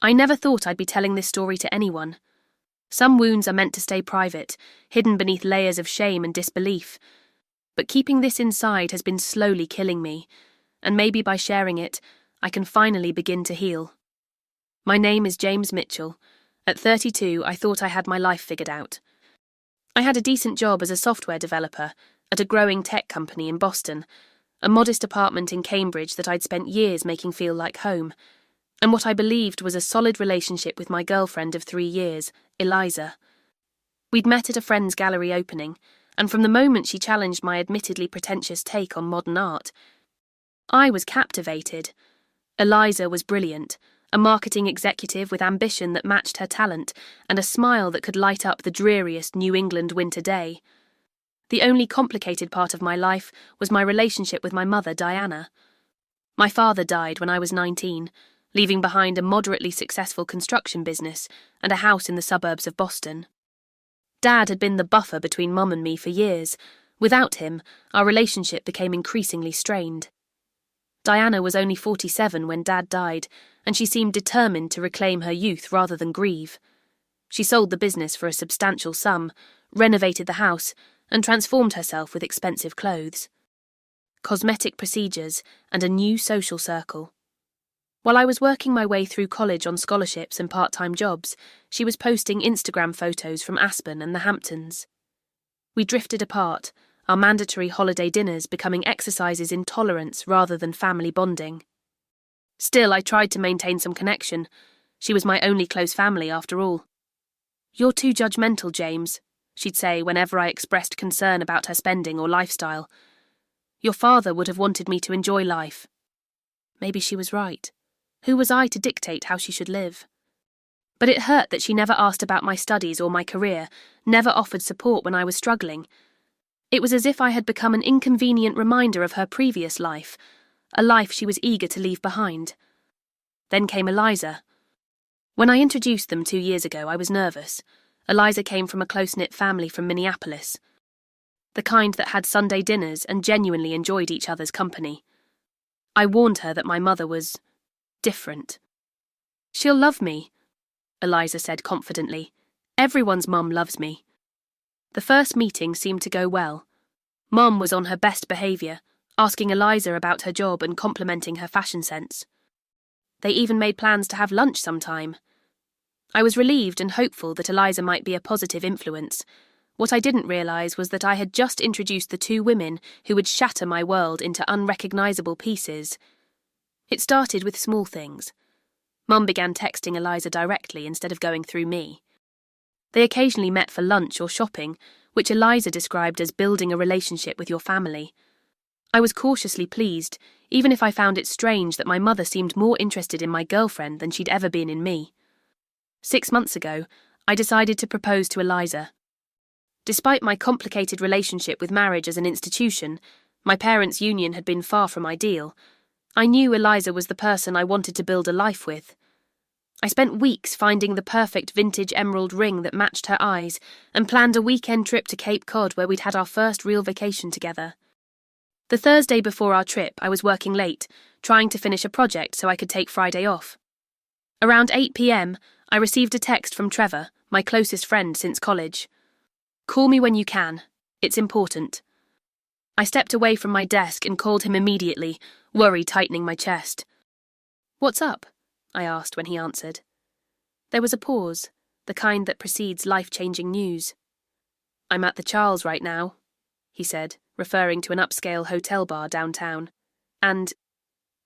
I never thought I'd be telling this story to anyone. Some wounds are meant to stay private, hidden beneath layers of shame and disbelief. But keeping this inside has been slowly killing me, and maybe by sharing it, I can finally begin to heal. My name is James Mitchell. At 32, I thought I had my life figured out. I had a decent job as a software developer at a growing tech company in Boston, a modest apartment in Cambridge that I'd spent years making feel like home, and what I believed was a solid relationship with my girlfriend of 3 years, Eliza. We'd met at a friend's gallery opening, and from the moment she challenged my admittedly pretentious take on modern art, I was captivated. Eliza was brilliant, a marketing executive with ambition that matched her talent and a smile that could light up the dreariest New England winter day. The only complicated part of my life was my relationship with my mother, Diana. My father died when I was 19, leaving behind a moderately successful construction business and a house in the suburbs of Boston. Dad had been the buffer between Mum and me for years. Without him, our relationship became increasingly strained. Diana was only 47 when Dad died, and she seemed determined to reclaim her youth rather than grieve. She sold the business for a substantial sum, renovated the house, and transformed herself with expensive clothes, cosmetic procedures, and a new social circle. While I was working my way through college on scholarships and part-time jobs, she was posting Instagram photos from Aspen and the Hamptons. We drifted apart, our mandatory holiday dinners becoming exercises in tolerance rather than family bonding. Still, I tried to maintain some connection. She was my only close family, after all. "You're too judgmental, James," she'd say whenever I expressed concern about her spending or lifestyle. "Your father would have wanted me to enjoy life." Maybe she was right. Who was I to dictate how she should live? But it hurt that she never asked about my studies or my career, never offered support when I was struggling. It was as if I had become an inconvenient reminder of her previous life, a life she was eager to leave behind. Then came Eliza. When I introduced them 2 years ago, I was nervous. Eliza came from a close-knit family from Minneapolis, the kind that had Sunday dinners and genuinely enjoyed each other's company. I warned her that my mother was different. "She'll love me," Eliza said confidently. "Everyone's mum loves me." The first meeting seemed to go well. Mum was on her best behaviour, asking Eliza about her job and complimenting her fashion sense. They even made plans to have lunch sometime. I was relieved and hopeful that Eliza might be a positive influence. What I didn't realise was that I had just introduced the 2 women who would shatter my world into unrecognisable pieces. It started with small things. Mum began texting Eliza directly instead of going through me. They occasionally met for lunch or shopping, which Eliza described as building a relationship with your family. I was cautiously pleased, even if I found it strange that my mother seemed more interested in my girlfriend than she'd ever been in me. 6 months ago, I decided to propose to Eliza. Despite my complicated relationship with marriage as an institution, my parents' union had been far from ideal. I knew Eliza was the person I wanted to build a life with. I spent weeks finding the perfect vintage emerald ring that matched her eyes and planned a weekend trip to Cape Cod where we'd had our first real vacation together. The Thursday before our trip, I was working late, trying to finish a project so I could take Friday off. Around 8 p.m, I received a text from Trevor, my closest friend since college. "Call me when you can. It's important." I stepped away from my desk and called him immediately, worry tightening my chest. "What's up?" I asked when he answered. There was a pause, the kind that precedes life-changing news. "I'm at the Charles right now," he said, referring to an upscale hotel bar downtown. "And,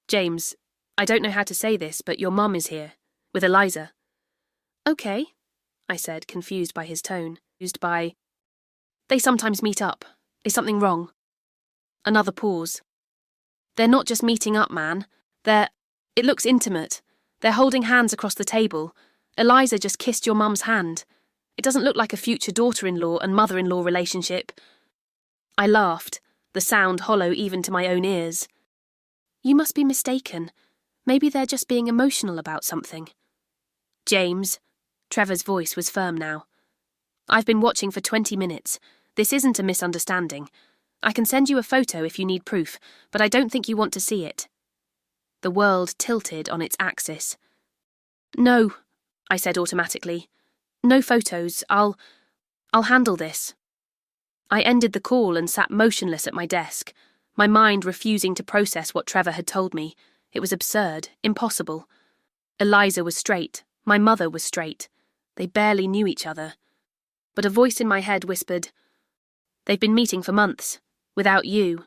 James, I don't know how to say this, but your mum is here, with Eliza." "Okay," I said, confused by his tone. "They sometimes meet up. Is something wrong?" Another pause. "They're not just meeting up, man. It looks intimate. They're holding hands across the table. Eliza just kissed your mum's hand. It doesn't look like a future daughter-in-law and mother-in-law relationship." I laughed, the sound hollow even to my own ears. "You must be mistaken. Maybe they're just being emotional about something." "James," Trevor's voice was firm now. "I've been watching for 20 minutes. This isn't a misunderstanding. I can send you a photo if you need proof, but I don't think you want to see it." The world tilted on its axis. No, I said automatically. No photos. I'll handle this. I ended the call and sat motionless at my desk, my mind refusing to process what Trevor had told me. It was absurd, impossible. Eliza was straight, my mother was straight. They barely knew each other. But a voice in my head whispered, "They've been meeting for months, without you."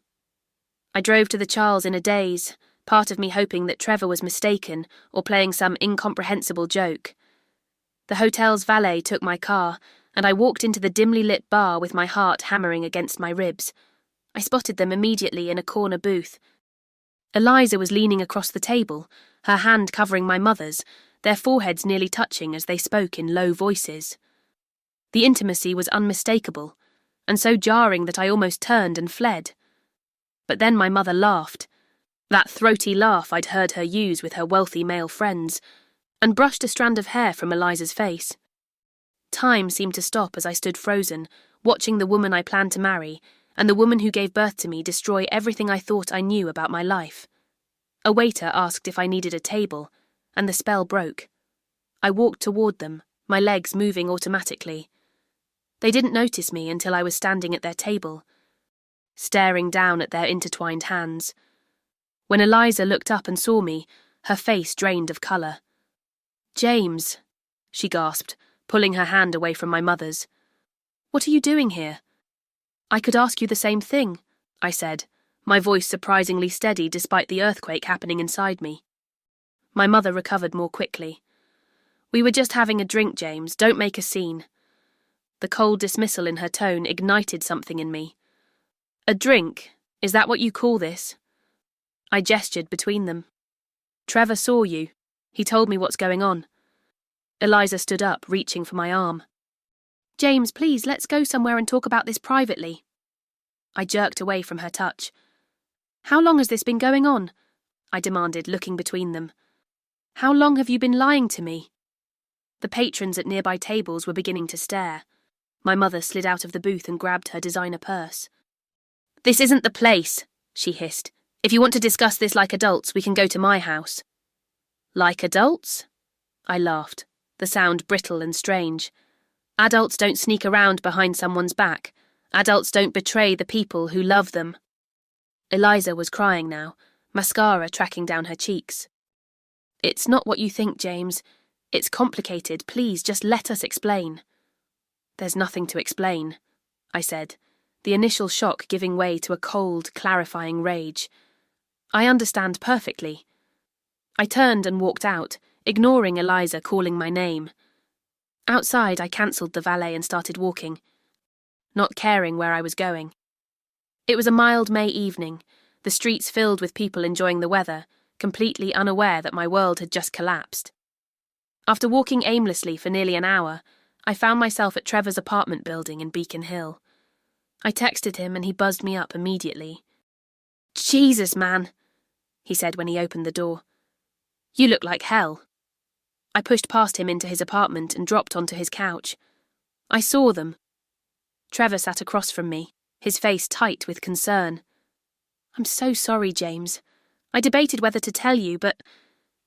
I drove to the Charles in a daze, part of me hoping that Trevor was mistaken or playing some incomprehensible joke. The hotel's valet took my car, and I walked into the dimly lit bar with my heart hammering against my ribs. I spotted them immediately in a corner booth. Eliza was leaning across the table, her hand covering my mother's, their foreheads nearly touching as they spoke in low voices. The intimacy was unmistakable, and so jarring that I almost turned and fled. But then my mother laughed, that throaty laugh I'd heard her use with her wealthy male friends, and brushed a strand of hair from Eliza's face. Time seemed to stop as I stood frozen, watching the woman I planned to marry, and the woman who gave birth to me destroy everything I thought I knew about my life. A waiter asked if I needed a table, and the spell broke. I walked toward them, my legs moving automatically. They didn't notice me until I was standing at their table, staring down at their intertwined hands. When Eliza looked up and saw me, her face drained of colour. "James," she gasped, pulling her hand away from my mother's. "What are you doing here?" "I could ask you the same thing," I said, my voice surprisingly steady despite the earthquake happening inside me. My mother recovered more quickly. "We were just having a drink, James. Don't make a scene." The cold dismissal in her tone ignited something in me. "A drink? Is that what you call this?" I gestured between them. "Trevor saw you. He told me what's going on." Eliza stood up, reaching for my arm. "James, please, let's go somewhere and talk about this privately." I jerked away from her touch. "How long has this been going on?" I demanded, looking between them. "How long have you been lying to me?" The patrons at nearby tables were beginning to stare. My mother slid out of the booth and grabbed her designer purse. "This isn't the place," she hissed. "If you want to discuss this like adults, we can go to my house." "Like adults?" I laughed, the sound brittle and strange. "Adults don't sneak around behind someone's back. Adults don't betray the people who love them." Eliza was crying now, mascara tracking down her cheeks. "It's not what you think, James. It's complicated. Please, just let us explain." "There's nothing to explain," I said, the initial shock giving way to a cold, clarifying rage. "I understand perfectly." I turned and walked out, ignoring Eliza calling my name. Outside, I cancelled the valet and started walking, not caring where I was going. It was a mild May evening, the streets filled with people enjoying the weather, completely unaware that my world had just collapsed. After walking aimlessly for nearly an hour, I found myself at Trevor's apartment building in Beacon Hill. I texted him and he buzzed me up immediately. "Jesus, man," he said when he opened the door. "You look like hell." I pushed past him into his apartment and dropped onto his couch. I saw them. Trevor sat across from me, his face tight with concern. "I'm so sorry, James. I debated whether to tell you, but...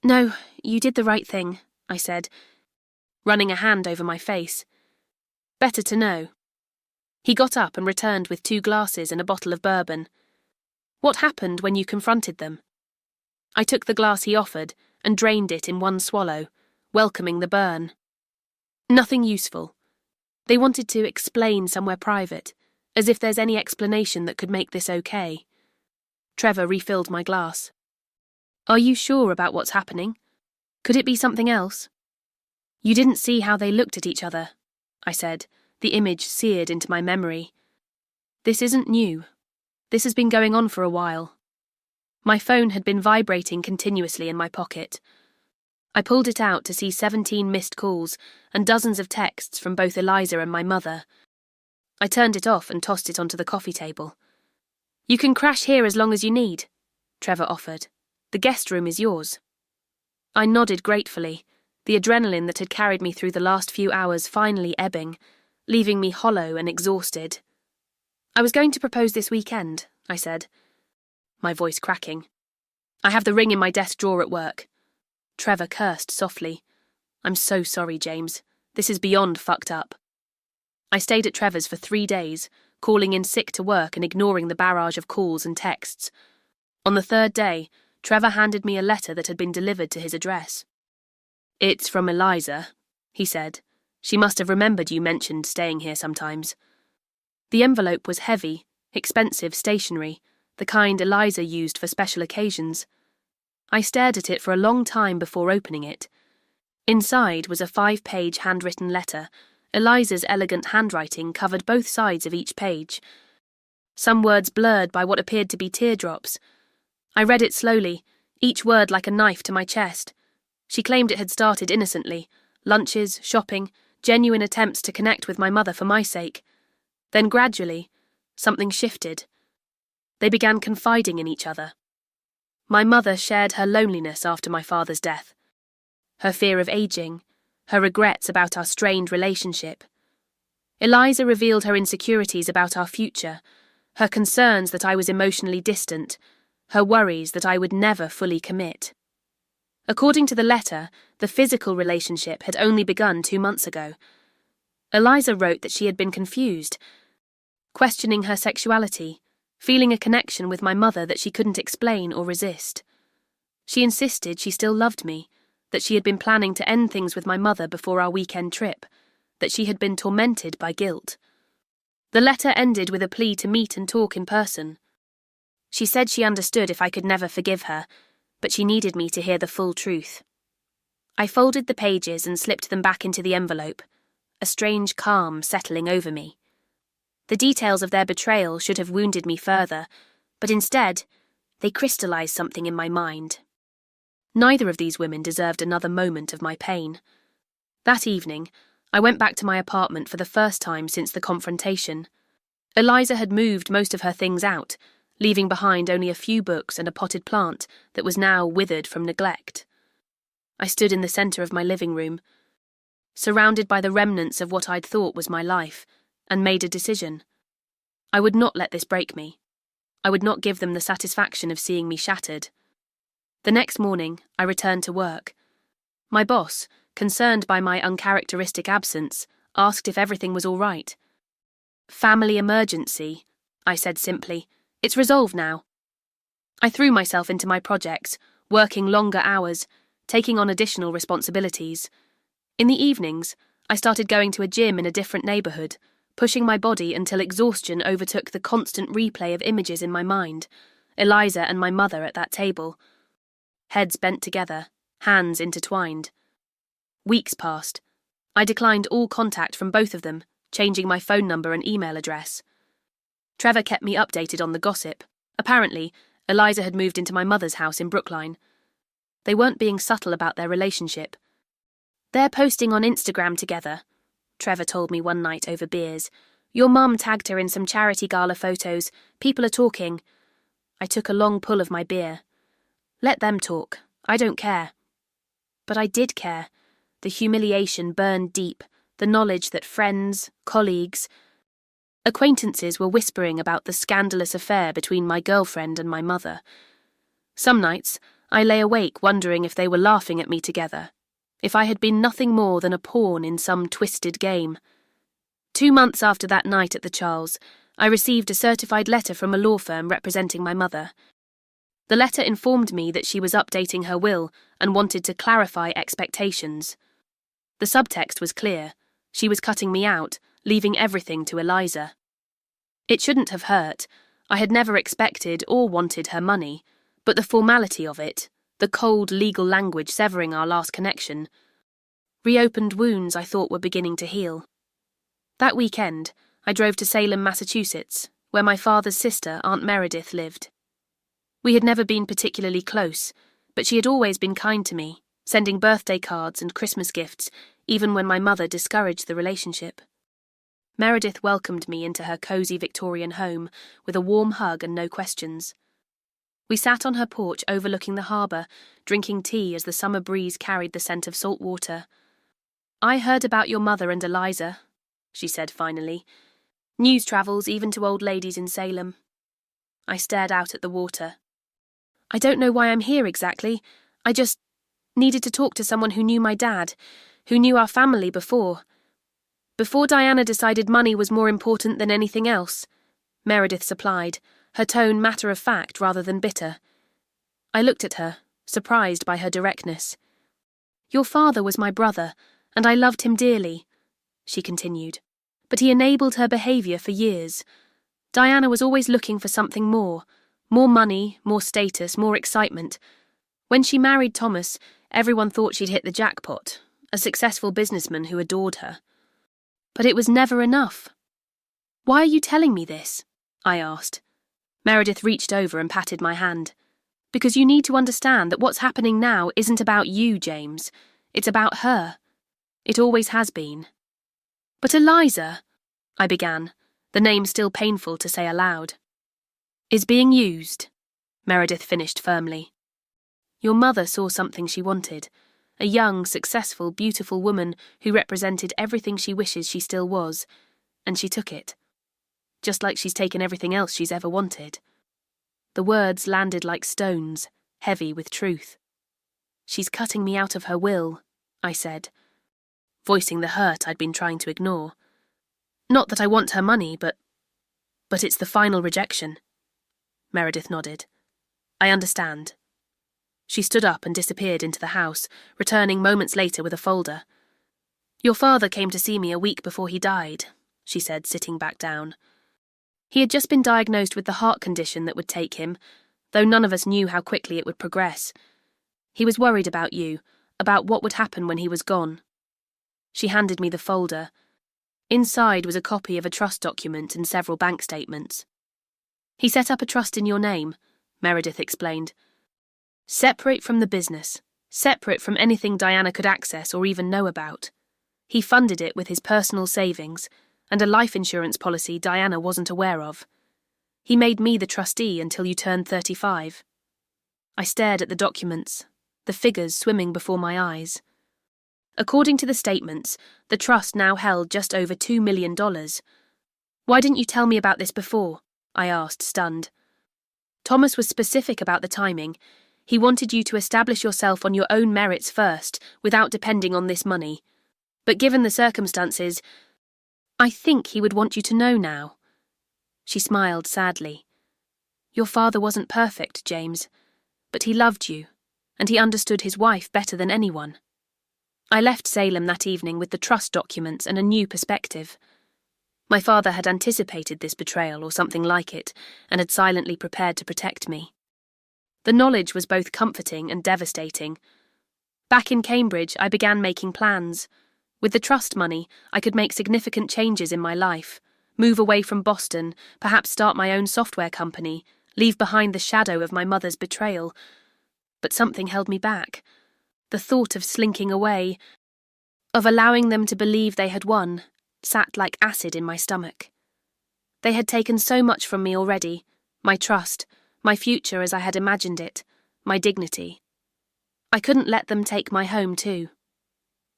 No, you did the right thing," I said, running a hand over my face. "Better to know." He got up and returned with 2 glasses and a bottle of bourbon. "What happened when you confronted them?" I took the glass he offered and drained it in one swallow, welcoming the burn. "Nothing useful. They wanted to explain somewhere private, as if there's any explanation that could make this okay." Trevor refilled my glass. "Are you sure about what's happening? Could it be something else?" "You didn't see how they looked at each other," I said, the image seared into my memory. "This isn't new. This has been going on for a while." My phone had been vibrating continuously in my pocket. I pulled it out to see 17 missed calls and dozens of texts from both Eliza and my mother. I turned it off and tossed it onto the coffee table. "You can crash here as long as you need," Trevor offered. "The guest room is yours." I nodded gratefully, the adrenaline that had carried me through the last few hours finally ebbing, leaving me hollow and exhausted. "I was going to propose this weekend," I said, my voice cracking. "I have the ring in my desk drawer at work." Trevor cursed softly. I'm so sorry, James. This is beyond fucked up. I stayed at Trevor's for 3 days, calling in sick to work and ignoring the barrage of calls and texts. On the 3rd day, Trevor handed me a letter that had been delivered to his address. "It's from Eliza," he said. "She must have remembered you mentioned staying here sometimes." The envelope was heavy, expensive stationery, the kind Eliza used for special occasions. I stared at it for a long time before opening it. Inside was a 5-page handwritten letter. Eliza's elegant handwriting covered both sides of each page. Some words blurred by what appeared to be teardrops. I read it slowly, each word like a knife to my chest. She claimed it had started innocently, lunches, shopping, genuine attempts to connect with my mother for my sake. Then gradually, something shifted. They began confiding in each other. My mother shared her loneliness after my father's death, her fear of aging, her regrets about our strained relationship. Eliza revealed her insecurities about our future, her concerns that I was emotionally distant, her worries that I would never fully commit. According to the letter, the physical relationship had only begun 2 months ago. Eliza wrote that she had been confused, questioning her sexuality, feeling a connection with my mother that she couldn't explain or resist. She insisted she still loved me, that she had been planning to end things with my mother before our weekend trip, that she had been tormented by guilt. The letter ended with a plea to meet and talk in person. She said she understood if I could never forgive her, but she needed me to hear the full truth. I folded the pages and slipped them back into the envelope, a strange calm settling over me. The details of their betrayal should have wounded me further, but instead, they crystallized something in my mind. Neither of these women deserved another moment of my pain. That evening, I went back to my apartment for the first time since the confrontation. Eliza had moved most of her things out, leaving behind only a few books and a potted plant that was now withered from neglect. I stood in the center of my living room, surrounded by the remnants of what I'd thought was my life, and made a decision. I would not let this break me. I would not give them the satisfaction of seeing me shattered. The next morning, I returned to work. My boss, concerned by my uncharacteristic absence, asked if everything was all right. "Family emergency," I said simply. "It's resolved now." I threw myself into my projects, working longer hours, taking on additional responsibilities. In the evenings, I started going to a gym in a different neighborhood, pushing my body until exhaustion overtook the constant replay of images in my mind, Eliza and my mother at that table. Heads bent together, hands intertwined. Weeks passed. I declined all contact from both of them, changing my phone number and email address. Trevor kept me updated on the gossip. Apparently, Eliza had moved into my mother's house in Brookline. They weren't being subtle about their relationship. "They're posting on Instagram together," Trevor told me one night over beers. "Your mum tagged her in some charity gala photos. People are talking." I took a long pull of my beer. Let them talk. I don't care. But I did care. The humiliation burned deep, the knowledge that friends, colleagues, acquaintances were whispering about the scandalous affair between my girlfriend and my mother. Some nights, I lay awake wondering if they were laughing at me together, if I had been nothing more than a pawn in some twisted game. 2 months after that night at the Charles, I received a certified letter from a law firm representing my mother. The letter informed me that she was updating her will and wanted to clarify expectations. The subtext was clear. She was cutting me out, leaving everything to Eliza. It shouldn't have hurt. I had never expected or wanted her money, but the formality of it, the cold legal language severing our last connection, reopened wounds I thought were beginning to heal. That weekend, I drove to Salem, Massachusetts, where my father's sister, Aunt Meredith, lived. We had never been particularly close, but she had always been kind to me, sending birthday cards and Christmas gifts, even when my mother discouraged the relationship. Meredith welcomed me into her cozy Victorian home with a warm hug and no questions. We sat on her porch overlooking the harbour, drinking tea as the summer breeze carried the scent of salt water. "I heard about your mother and Eliza," she said finally. "News travels even to old ladies in Salem." I stared out at the water. "I don't know why I'm here exactly. I just needed to talk to someone who knew my dad. who knew our family before Diana decided money was more important than anything else, Meredith supplied, her tone matter-of-fact rather than bitter. I looked at her, surprised by her directness. Your father was my brother, and I loved him dearly, she continued, but he enabled her behaviour for years. Diana was always looking for something more money, more status, more excitement. When she married Thomas, everyone thought she'd hit the jackpot, a successful businessman who adored her. But it was never enough. Why are you telling me this? I asked. Meredith reached over and patted my hand. Because you need to understand that what's happening now isn't about you, James. It's about her. It always has been. But Eliza, I began, the name still painful to say aloud. Is being used, Meredith finished firmly. Your mother saw something she wanted, a young, successful, beautiful woman who represented everything she wishes she still was, and she took it. Just like she's taken everything else she's ever wanted. The words landed like stones, heavy with truth. She's cutting me out of her will, I said, voicing the hurt I'd been trying to ignore. Not that I want her money, but it's the final rejection. Meredith nodded. I understand. She stood up and disappeared into the house, returning moments later with a folder. Your father came to see me a week before he died, she said, sitting back down. He had just been diagnosed with the heart condition that would take him, though none of us knew how quickly it would progress. He was worried about you, about what would happen when he was gone. She handed me the folder. Inside was a copy of a trust document and several bank statements. He set up a trust in your name, Meredith explained. Separate from the business, separate from anything Diana could access or even know about. He funded it with his personal savings and a life insurance policy Diana wasn't aware of. He made me the trustee until you turned 35. I stared at the documents, the figures swimming before my eyes. According to the statements, the trust now held just over $2 million. Why didn't you tell me about this before? I asked, stunned. Thomas was specific about the timing. He wanted you to establish yourself on your own merits first, without depending on this money. But given the circumstances, I think he would want you to know now. She smiled sadly. Your father wasn't perfect, James, but he loved you, and he understood his wife better than anyone. I left Salem that evening with the trust documents and a new perspective. My father had anticipated this betrayal or something like it, and had silently prepared to protect me. The knowledge was both comforting and devastating. Back in Cambridge, I began making plans. With the trust money, I could make significant changes in my life, move away from Boston, perhaps start my own software company, leave behind the shadow of my mother's betrayal. But something held me back. The thought of slinking away, of allowing them to believe they had won, sat like acid in my stomach. They had taken so much from me already, my trust, my future as I had imagined it, my dignity. I couldn't let them take my home too.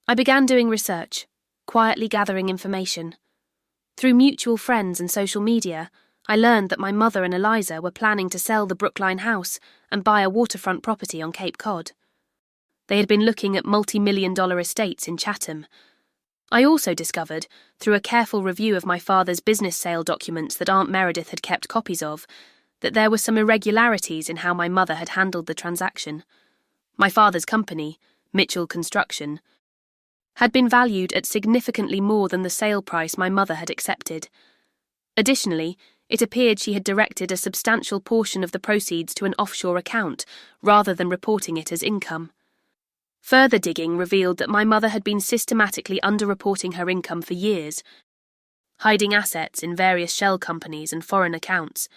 I began doing research, quietly gathering information. Through mutual friends and social media, I learned that my mother and Eliza were planning to sell the Brookline house and buy a waterfront property on Cape Cod. They had been looking at multi-million-dollar estates in Chatham. I also discovered, through a careful review of my father's business sale documents that Aunt Meredith had kept copies of, that there were some irregularities in how my mother had handled the transaction. My father's company, Mitchell Construction, had been valued at significantly more than the sale price my mother had accepted. Additionally, it appeared she had directed a substantial portion of the proceeds to an offshore account, rather than reporting it as income. Further digging revealed that my mother had been systematically underreporting her income for years, hiding assets in various shell companies and foreign accounts.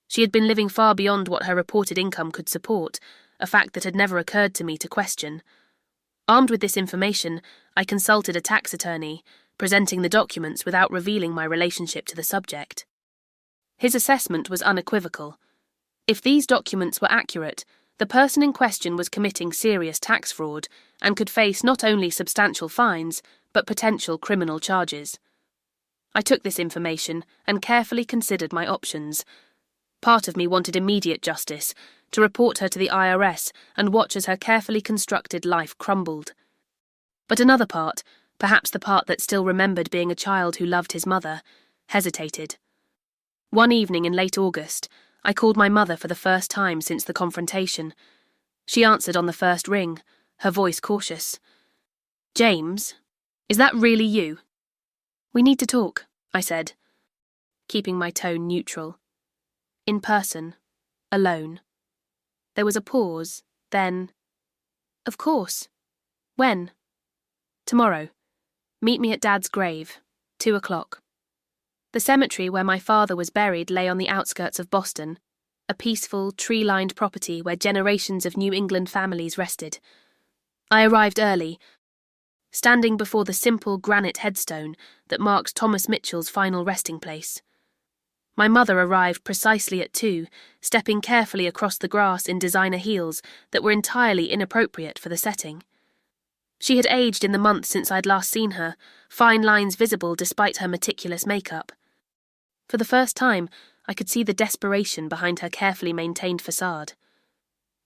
She had been living far beyond what her reported income could support, a fact that had never occurred to me to question. Armed with this information, I consulted a tax attorney, presenting the documents without revealing my relationship to the subject. His assessment was unequivocal. If these documents were accurate, the person in question was committing serious tax fraud and could face not only substantial fines, but potential criminal charges. I took this information and carefully considered my options. Part of me wanted immediate justice, to report her to the IRS and watch as her carefully constructed life crumbled. But another part, perhaps the part that still remembered being a child who loved his mother, hesitated. One evening in late August, I called my mother for the first time since the confrontation. She answered on the first ring, her voice cautious. "James, is that really you?" "We need to talk," I said, keeping my tone neutral. "In person, alone." There was a pause, then, "Of course. When?" "Tomorrow. Meet me at Dad's grave, 2:00. The cemetery where my father was buried lay on the outskirts of Boston, a peaceful, tree-lined property where generations of New England families rested. I arrived early, standing before the simple granite headstone that marked Thomas Mitchell's final resting place. My mother arrived precisely at 2, stepping carefully across the grass in designer heels that were entirely inappropriate for the setting. She had aged in the month since I'd last seen her, fine lines visible despite her meticulous makeup. For the first time, I could see the desperation behind her carefully maintained facade.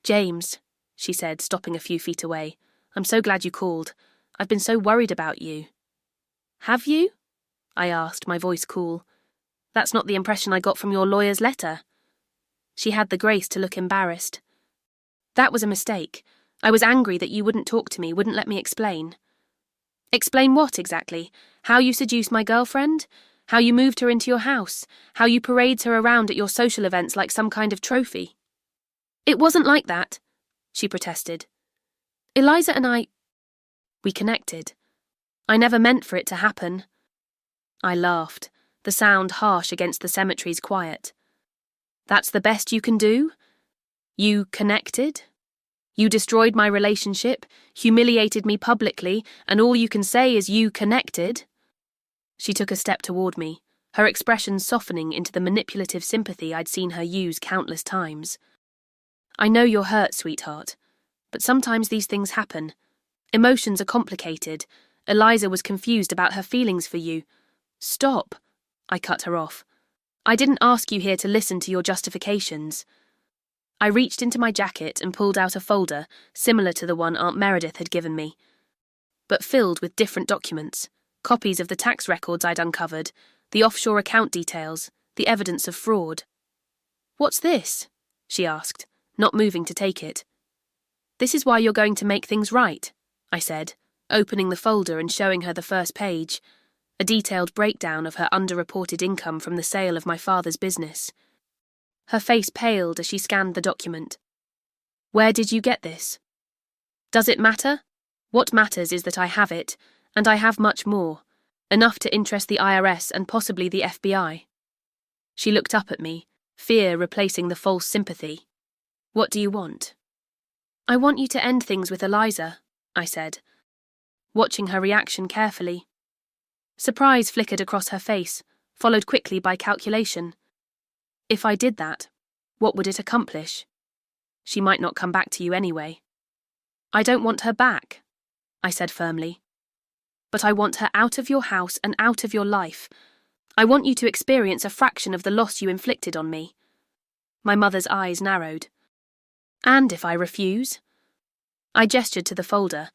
"James," she said, stopping a few feet away, "I'm so glad you called. I've been so worried about you." "Have you?" I asked, my voice cool. "That's not the impression I got from your lawyer's letter." She had the grace to look embarrassed. "That was a mistake. I was angry that you wouldn't talk to me, wouldn't let me explain." "Explain what, exactly? How you seduced my girlfriend? How you moved her into your house? How you parades her around at your social events like some kind of trophy?" "It wasn't like that," she protested. "Eliza and we connected. I never meant for it to happen." I laughed, the sound harsh against the cemetery's quiet. "That's the best you can do? You connected? You destroyed my relationship, humiliated me publicly, and all you can say is you connected?" She took a step toward me, her expression softening into the manipulative sympathy I'd seen her use countless times. "I know you're hurt, sweetheart, but sometimes these things happen. Emotions are complicated. Eliza was confused about her feelings for you." "Stop," I cut her off. "I didn't ask you here to listen to your justifications." I reached into my jacket and pulled out a folder similar to the one Aunt Meredith had given me, but filled with different documents. Copies of the tax records I'd uncovered, the offshore account details, the evidence of fraud. "What's this?" she asked, not moving to take it. "This is why you're going to make things right," I said, opening the folder and showing her the first page, a detailed breakdown of her underreported income from the sale of my father's business. Her face paled as she scanned the document. "Where did you get this?" "Does it matter? What matters is that I have it, and I have much more, enough to interest the IRS and possibly the FBI. She looked up at me, fear replacing the false sympathy. "What do you want?" "I want you to end things with Eliza," I said, watching her reaction carefully. Surprise flickered across her face, followed quickly by calculation. If I did that, what would it accomplish? She might not come back to you anyway. "I don't want her back," I said firmly. "But I want her out of your house and out of your life. I want you to experience a fraction of the loss you inflicted on me." My mother's eyes narrowed. "And if I refuse?" I gestured to the folder.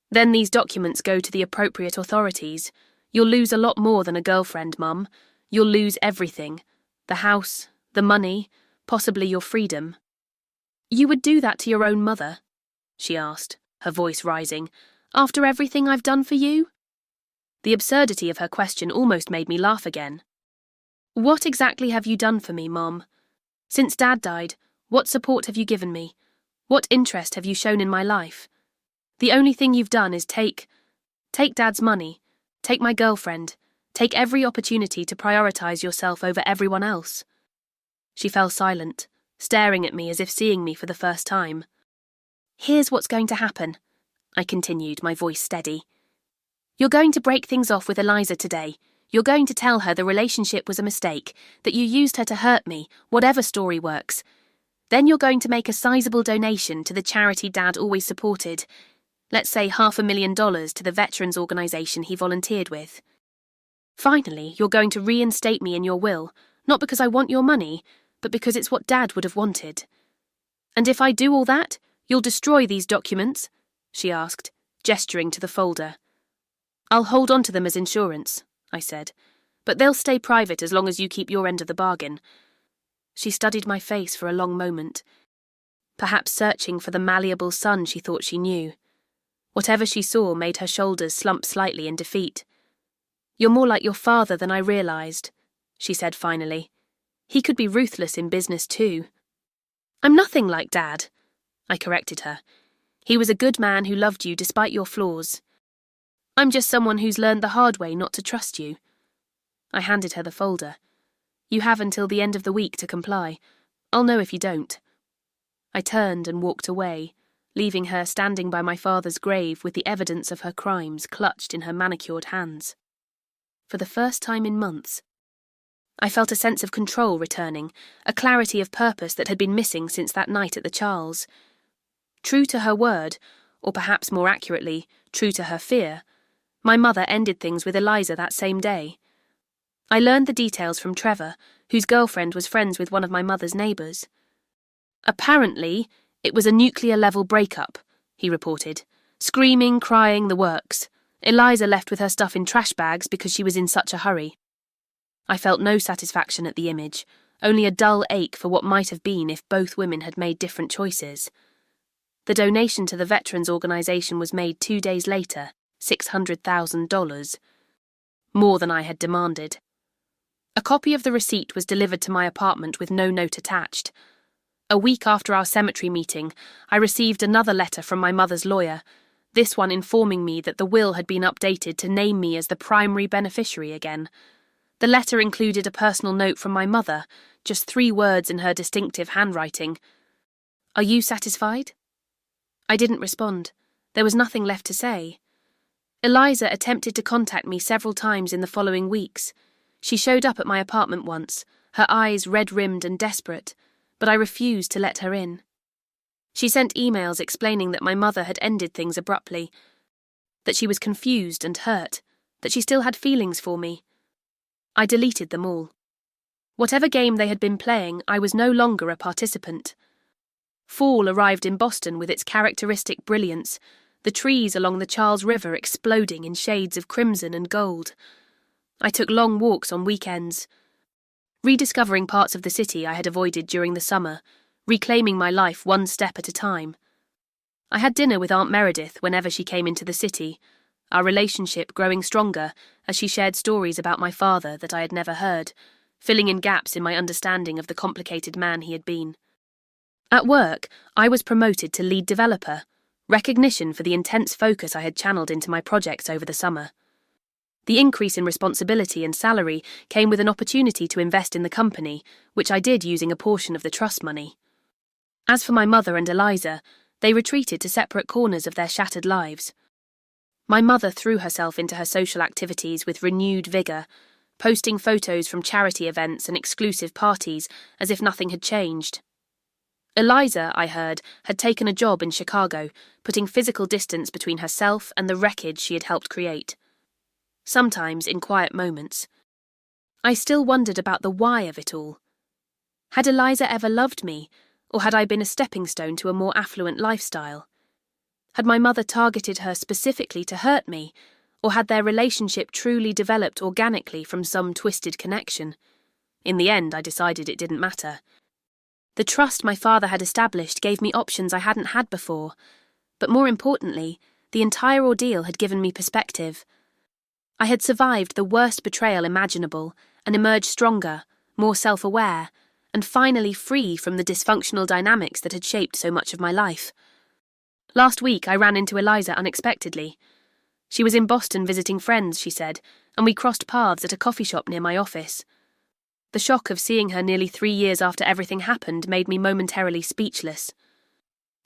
"Then these documents go to the appropriate authorities. You'll lose a lot more than a girlfriend, Mum. You'll lose everything. The house, the money, possibly your freedom." "You would do that to your own mother?" she asked, her voice rising. "After everything I've done for you?" The absurdity of her question almost made me laugh again. "What exactly have you done for me, Mom? Since Dad died, what support have you given me? What interest have you shown in my life? The only thing you've done is take Dad's money, take my girlfriend, take every opportunity to prioritize yourself over everyone else." She fell silent, staring at me as if seeing me for the first time. "Here's what's going to happen," I continued, my voice steady. "You're going to break things off with Eliza today. You're going to tell her the relationship was a mistake, that you used her to hurt me, whatever story works. Then you're going to make a sizable donation to the charity Dad always supported. Let's say $500,000 to the veterans organization he volunteered with. Finally, you're going to reinstate me in your will, not because I want your money, but because it's what Dad would have wanted. And if I do all that, you'll destroy these documents?" she asked, gesturing to the folder. "I'll hold on to them as insurance," I said, "but they'll stay private as long as you keep your end of the bargain." She studied my face for a long moment, perhaps searching for the malleable sun she thought she knew. Whatever she saw made her shoulders slump slightly in defeat. "You're more like your father than I realized," she said finally. "He could be ruthless in business too." "I'm nothing like Dad," I corrected her. "He was a good man who loved you despite your flaws. I'm just someone who's learned the hard way not to trust you." I handed her the folder. "You have until the end of the week to comply. I'll know if you don't." I turned and walked away, leaving her standing by my father's grave with the evidence of her crimes clutched in her manicured hands. For the first time in months, I felt a sense of control returning, a clarity of purpose that had been missing since that night at the Charles. True to her word, or perhaps more accurately, true to her fear, my mother ended things with Eliza that same day. I learned the details from Trevor, whose girlfriend was friends with one of my mother's neighbours. "Apparently, it was a nuclear-level breakup," he reported. "Screaming, crying, the works. Eliza left with her stuff in trash bags because she was in such a hurry." I felt no satisfaction at the image, only a dull ache for what might have been if both women had made different choices. The donation to the Veterans Organisation was made 2 days later, $600,000. More than I had demanded. A copy of the receipt was delivered to my apartment with no note attached. A week after our cemetery meeting, I received another letter from my mother's lawyer, this one informing me that the will had been updated to name me as the primary beneficiary again. The letter included a personal note from my mother, just 3 words in her distinctive handwriting. "Are you satisfied?" I didn't respond. There was nothing left to say. Eliza attempted to contact me several times in the following weeks. She showed up at my apartment once, her eyes red-rimmed and desperate, but I refused to let her in. She sent emails explaining that my mother had ended things abruptly, that she was confused and hurt, that she still had feelings for me. I deleted them all. Whatever game they had been playing, I was no longer a participant. Fall arrived in Boston with its characteristic brilliance, the trees along the Charles River exploding in shades of crimson and gold. I took long walks on weekends, rediscovering parts of the city I had avoided during the summer, reclaiming my life one step at a time. I had dinner with Aunt Meredith whenever she came into the city, our relationship growing stronger as she shared stories about my father that I had never heard, filling in gaps in my understanding of the complicated man he had been. At work, I was promoted to lead developer, recognition for the intense focus I had channeled into my projects over the summer. The increase in responsibility and salary came with an opportunity to invest in the company, which I did using a portion of the trust money. As for my mother and Eliza, they retreated to separate corners of their shattered lives. My mother threw herself into her social activities with renewed vigour, posting photos from charity events and exclusive parties as if nothing had changed. Eliza, I heard, had taken a job in Chicago, putting physical distance between herself and the wreckage she had helped create. Sometimes in quiet moments, I still wondered about the why of it all. Had Eliza ever loved me, or had I been a stepping stone to a more affluent lifestyle? Had my mother targeted her specifically to hurt me, or had their relationship truly developed organically from some twisted connection? In the end, I decided it didn't matter. The trust my father had established gave me options I hadn't had before, but more importantly, the entire ordeal had given me perspective. I had survived the worst betrayal imaginable and emerged stronger, more self-aware, and finally free from the dysfunctional dynamics that had shaped so much of my life. Last week I ran into Eliza unexpectedly. She was in Boston visiting friends, she said, and we crossed paths at a coffee shop near my office. The shock of seeing her nearly 3 years after everything happened made me momentarily speechless.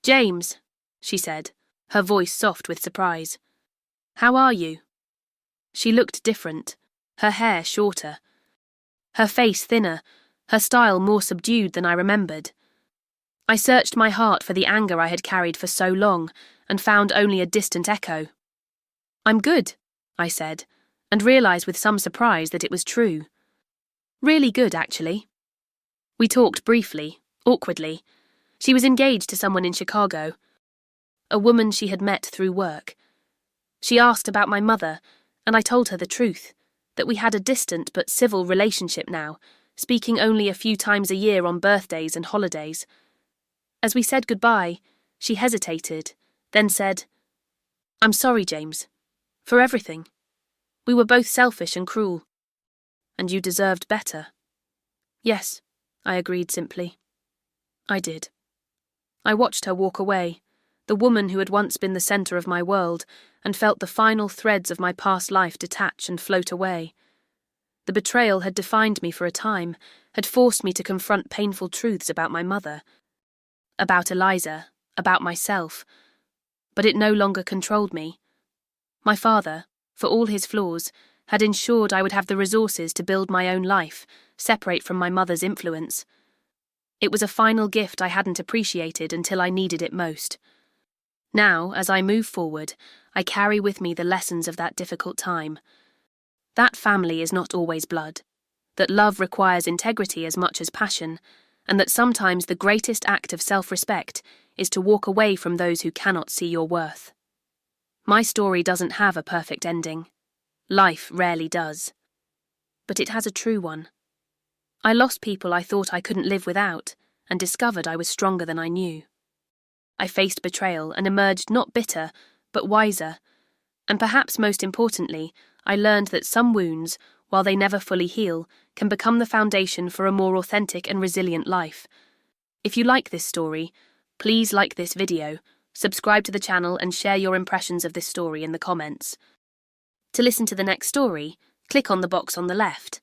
"James," she said, her voice soft with surprise. "How are you?" She looked different, her hair shorter, her face thinner, her style more subdued than I remembered. I searched my heart for the anger I had carried for so long and found only a distant echo. "I'm good," I said, and realised with some surprise that it was true. Really good, actually. We talked briefly, awkwardly. She was engaged to someone in Chicago, a woman she had met through work. She asked about my mother, and I told her the truth, that we had a distant but civil relationship now, speaking only a few times a year on birthdays and holidays. As we said goodbye, she hesitated, then said, "I'm sorry, James, for everything. We were both selfish and cruel. And you deserved better." "Yes," I agreed simply. I did. I watched her walk away, the woman who had once been the centre of my world, and felt the final threads of my past life detach and float away. The betrayal had defined me for a time, had forced me to confront painful truths about my mother, about Eliza, about myself, but it no longer controlled me. My father, for all his flaws, had ensured I would have the resources to build my own life, separate from my mother's influence. It was a final gift I hadn't appreciated until I needed it most. Now, as I move forward, I carry with me the lessons of that difficult time. That family is not always blood, that love requires integrity as much as passion, and that sometimes the greatest act of self-respect is to walk away from those who cannot see your worth. My story doesn't have a perfect ending. Life rarely does. But it has a true one. I lost people I thought I couldn't live without, and discovered I was stronger than I knew. I faced betrayal and emerged not bitter, but wiser, and perhaps most importantly, I learned that some wounds, while they never fully heal, can become the foundation for a more authentic and resilient life. If you like this story, please like this video, subscribe to the channel and share your impressions of this story in the comments. To listen to the next story, click on the box on the left.